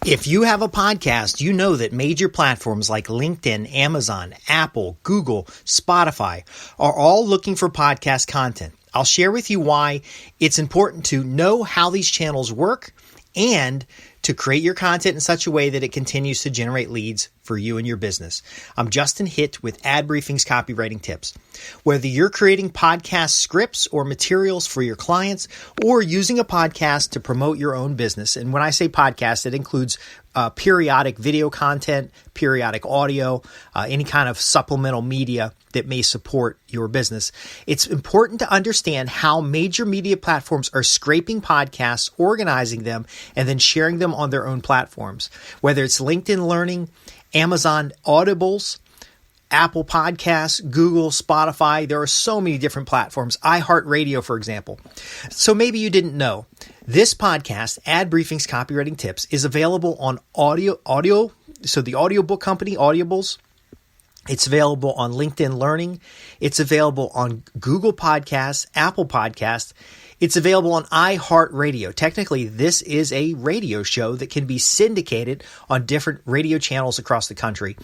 If you have a podcast, you know that major platforms like LinkedIn, Amazon, Apple, Google, Spotify are all looking for podcast content. I'll share with you why it's important to know how these channels work and to create your content in such a way that it continues to generate leads for you and your business. I'm Justin Hitt with Ad Briefing's Copywriting Tips. Whether you're creating podcast scripts or materials for your clients or using a podcast to promote your own business, and when I say podcast, it includes periodic video content, periodic audio, any kind of supplemental media that may support your business. It's important to understand how major media platforms are scraping podcasts, organizing them, and then sharing them on their own platforms. Whether it's LinkedIn Learning, Amazon Audibles, Apple Podcasts, Google, Spotify, there are so many different platforms. iHeartRadio, for example. So maybe you didn't know. This podcast, Ad Briefing's Copywriting Tips, is available on audio. So the audiobook company, Audibles. It's available on LinkedIn Learning. It's available on Google Podcasts, Apple Podcasts. It's available on iHeartRadio. Technically, this is a radio show that can be syndicated on different radio channels across the country.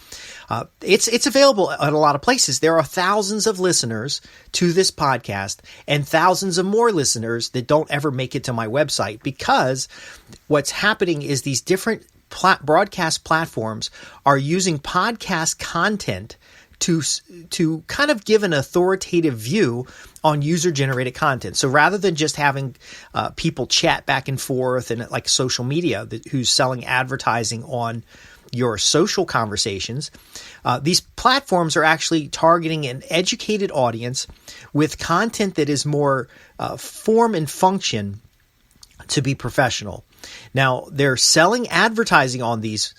It's available at a lot of places. There are thousands of listeners to this podcast and thousands of more listeners that don't ever make it to my website, because what's happening is these different broadcast platforms are using podcast content to kind of give an authoritative view on user-generated content. So rather than just having people chat back and forth and like social media who's selling advertising on your social conversations, these platforms are actually targeting an educated audience with content that is more form and function to be professional. Now, they're selling advertising on these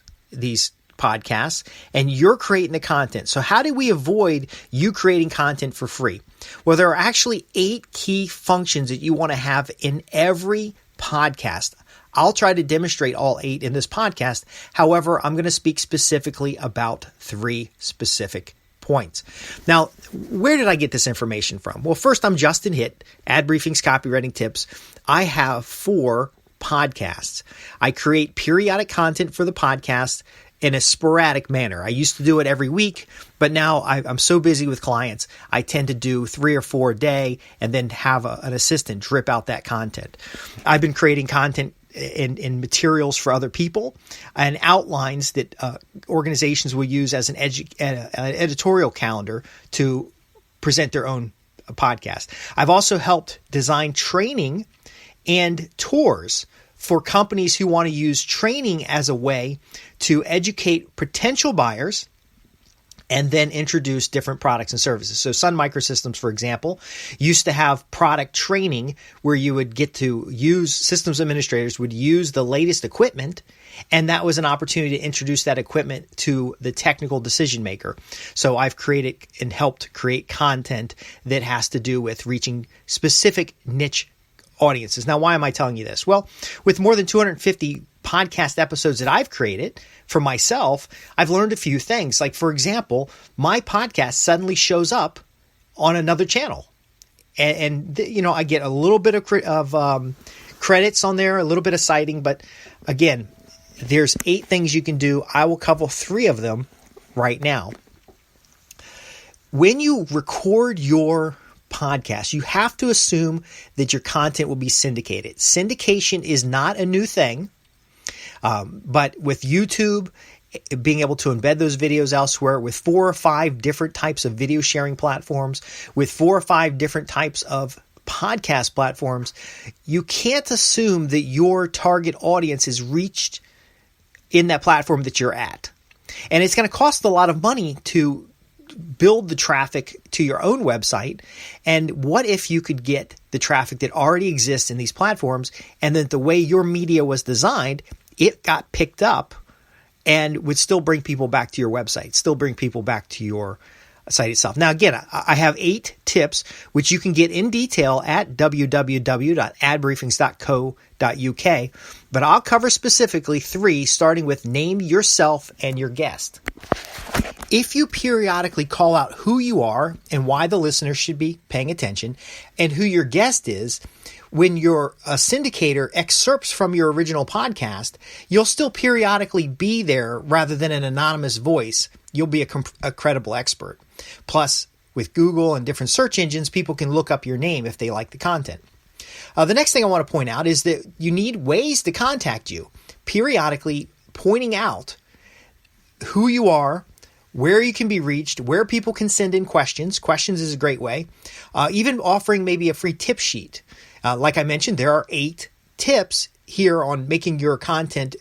podcasts, and you're creating the content. So how do we avoid you creating content for free? Well, there are actually 8 key functions that you want to have in every podcast. I'll try to demonstrate all 8 in this podcast. However, I'm going to speak specifically about 3 specific points. Now, where did I get this information from? Well, first, I'm Justin Hitt, Ad Briefing's Copywriting Tips. I have 4 podcasts. I create periodic content for the podcast in a sporadic manner. I used to do it every week, but now I'm so busy with clients, I tend to do 3 or 4 a day and then have an assistant drip out that content. I've been creating content in materials for other people and outlines that organizations will use as an editorial calendar to present their own podcast. I've also helped design training and tours for companies who want to use training as a way to educate potential buyers and then introduce different products and services. So Sun Microsystems, for example, used to have product training where you would get to use, systems administrators would use the latest equipment, and that was an opportunity to introduce that equipment to the technical decision maker. So I've created and helped create content that has to do with reaching specific niche audiences. Now, why am I telling you this? Well, with more than 250 podcast episodes that I've created for myself, I've learned a few things. Like, for example, my podcast suddenly shows up on another channel. And I get a little bit of credits on there, a little bit of citing. But again, there's 8 things you can do. I will cover 3 of them right now. When you record your podcast, you have to assume that your content will be syndicated. Syndication is not a new thing, but with YouTube being able to embed those videos elsewhere, with 4 or 5 different types of video sharing platforms, with 4 or 5 different types of podcast platforms, you can't assume that your target audience is reached in that platform that you're at. And it's going to cost a lot of money to build the traffic to your own website. And what if you could get the traffic that already exists in these platforms, and that the way your media was designed, it got picked up and would still bring people back to your website, still bring people back to your site itself. Now, again, I have 8 tips, which you can get in detail at www.adbriefings.co.uk, but I'll cover specifically 3, starting with name yourself and your guest. If you periodically call out who you are and why the listener should be paying attention and who your guest is, when your syndicator excerpts from your original podcast, you'll still periodically be there rather than an anonymous voice. You'll be a credible expert. Plus, with Google and different search engines, people can look up your name if they like the content. The next thing I want to point out is that you need ways to contact you, periodically pointing out who you are, where you can be reached, where people can send in questions. Questions is a great way. Even offering maybe a free tip sheet. Like I mentioned, there are 8 tips here on making your content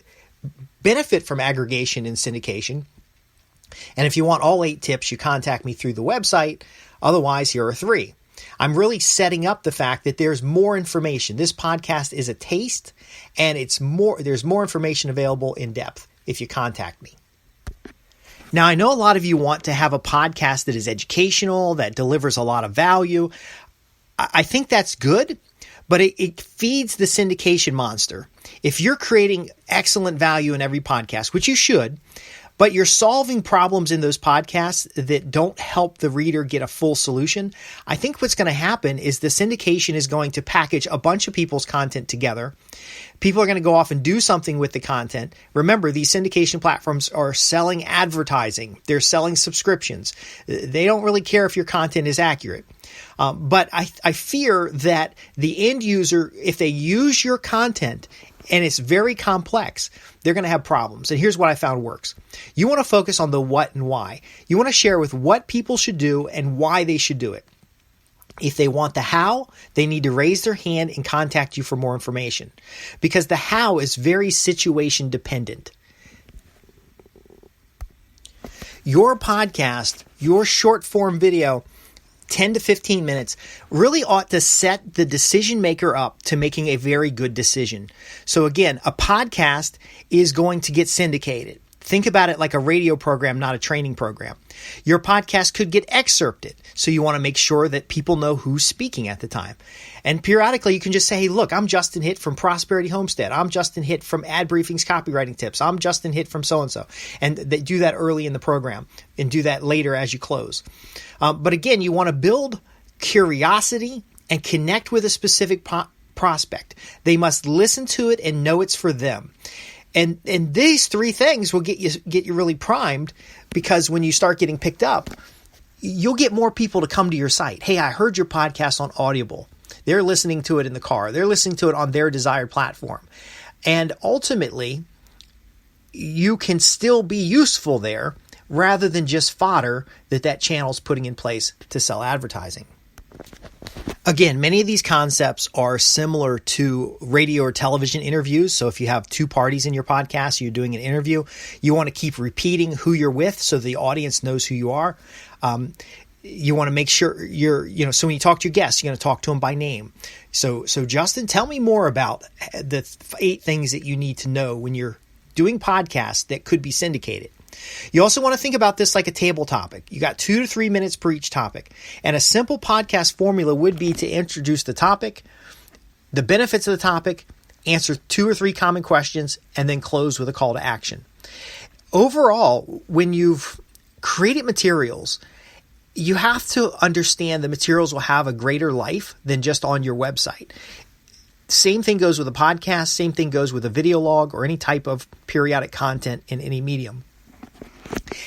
benefit from aggregation and syndication. And if you want all 8 tips, you contact me through the website. Otherwise, here are 3. I'm really setting up the fact that there's more information. This podcast is a taste, and there's more information available in depth if you contact me. Now, I know a lot of you want to have a podcast that is educational, that delivers a lot of value. I think that's good, but it feeds the syndication monster. If you're creating excellent value in every podcast, which you should, but you're solving problems in those podcasts that don't help the reader get a full solution, I think what's going to happen is the syndication is going to package a bunch of people's content together. People are going to go off and do something with the content. Remember, these syndication platforms are selling advertising. They're selling subscriptions. They don't really care if your content is accurate. But I fear that the end user, if they use your content and it's very complex, they're going to have problems. And here's what I found works. You want to focus on the what and why. You want to share with what people should do and why they should do it. If they want the how, they need to raise their hand and contact you for more information, because the how is very situation dependent. Your podcast, your short form video, 10 to 15 minutes, really ought to set the decision maker up to making a very good decision. So again, a podcast is going to get syndicated. Think about it like a radio program, not a training program. Your podcast could get excerpted, so you want to make sure that people know who's speaking at the time. And periodically, you can just say, hey, look, I'm Justin Hitt from Prosperity Homestead. I'm Justin Hitt from Ad Briefings Copywriting Tips. I'm Justin Hitt from so-and-so. And they do that early in the program and do that later as you close. But again, you want to build curiosity and connect with a specific prospect. They must listen to it and know it's for them. And these 3 things will get you really primed, because when you start getting picked up, you'll get more people to come to your site. Hey, I heard your podcast on Audible. They're listening to it in the car. They're listening to it on their desired platform. And ultimately, you can still be useful there rather than just fodder that channel's putting in place to sell advertising. Again, many of these concepts are similar to radio or television interviews. So if you have 2 parties in your podcast, you're doing an interview, you want to keep repeating who you're with so the audience knows who you are. You want to make sure so when you talk to your guests, you're going to talk to them by name. So Justin, tell me more about the 8 things that you need to know when you're doing podcasts that could be syndicated. You also want to think about this like a table topic. You got 2 to 3 minutes per each topic. And a simple podcast formula would be to introduce the topic, the benefits of the topic, answer 2 or 3 common questions, and then close with a call to action. Overall, when you've created materials, you have to understand the materials will have a greater life than just on your website. Same thing goes with a podcast. Same thing goes with a video log or any type of periodic content in any medium.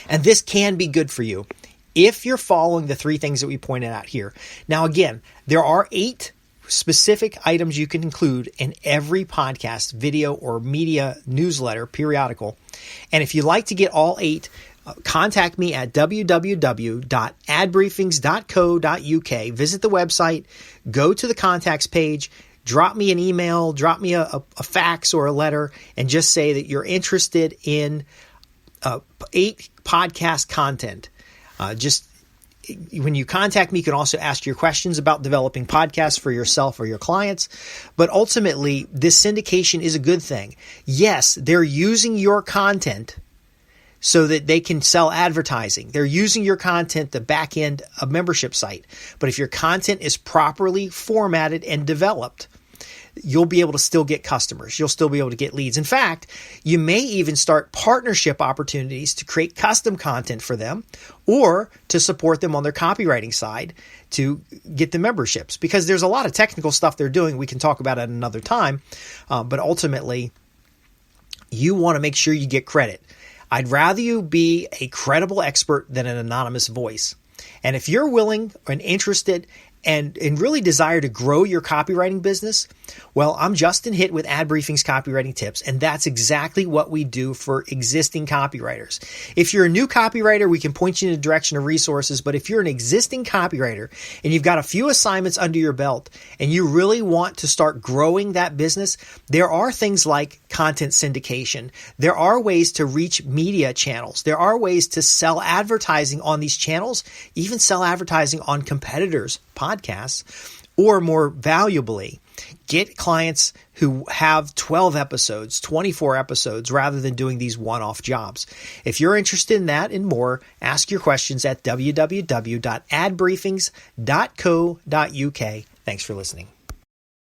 And this can be good for you if you're following the 3 things that we pointed out here. Now, again, there are 8 specific items you can include in every podcast, video, or media newsletter, periodical. And if you'd like to get all 8, contact me at www.adbriefings.co.uk. Visit the website, go to the contacts page, drop me an email, drop me a fax or a letter, and just say that you're interested in 8 podcast content. When you contact me, you can also ask your questions about developing podcasts for yourself or your clients. But ultimately, this syndication is a good thing. Yes, they're using your content so that they can sell advertising. They're using your content to back end a membership site. But if your content is properly formatted and developed, you'll be able to still get customers. You'll still be able to get leads. In fact, you may even start partnership opportunities to create custom content for them or to support them on their copywriting side to get the memberships, because there's a lot of technical stuff they're doing. We can talk about it another time. But ultimately, you want to make sure you get credit. I'd rather you be a credible expert than an anonymous voice. And if you're willing and interested and really desire to grow your copywriting business, well, I'm Justin Hitt with Ad Briefing's Copywriting Tips, and that's exactly what we do for existing copywriters. If you're a new copywriter, we can point you in the direction of resources, but if you're an existing copywriter and you've got a few assignments under your belt and you really want to start growing that business, there are things like content syndication. There are ways to reach media channels. There are ways to sell advertising on these channels, even sell advertising on competitors' podcasts, or more valuably, get clients who have 12 episodes, 24 episodes, rather than doing these one-off jobs. If you're interested in that and more, ask your questions at www.adbriefings.co.uk. Thanks for listening.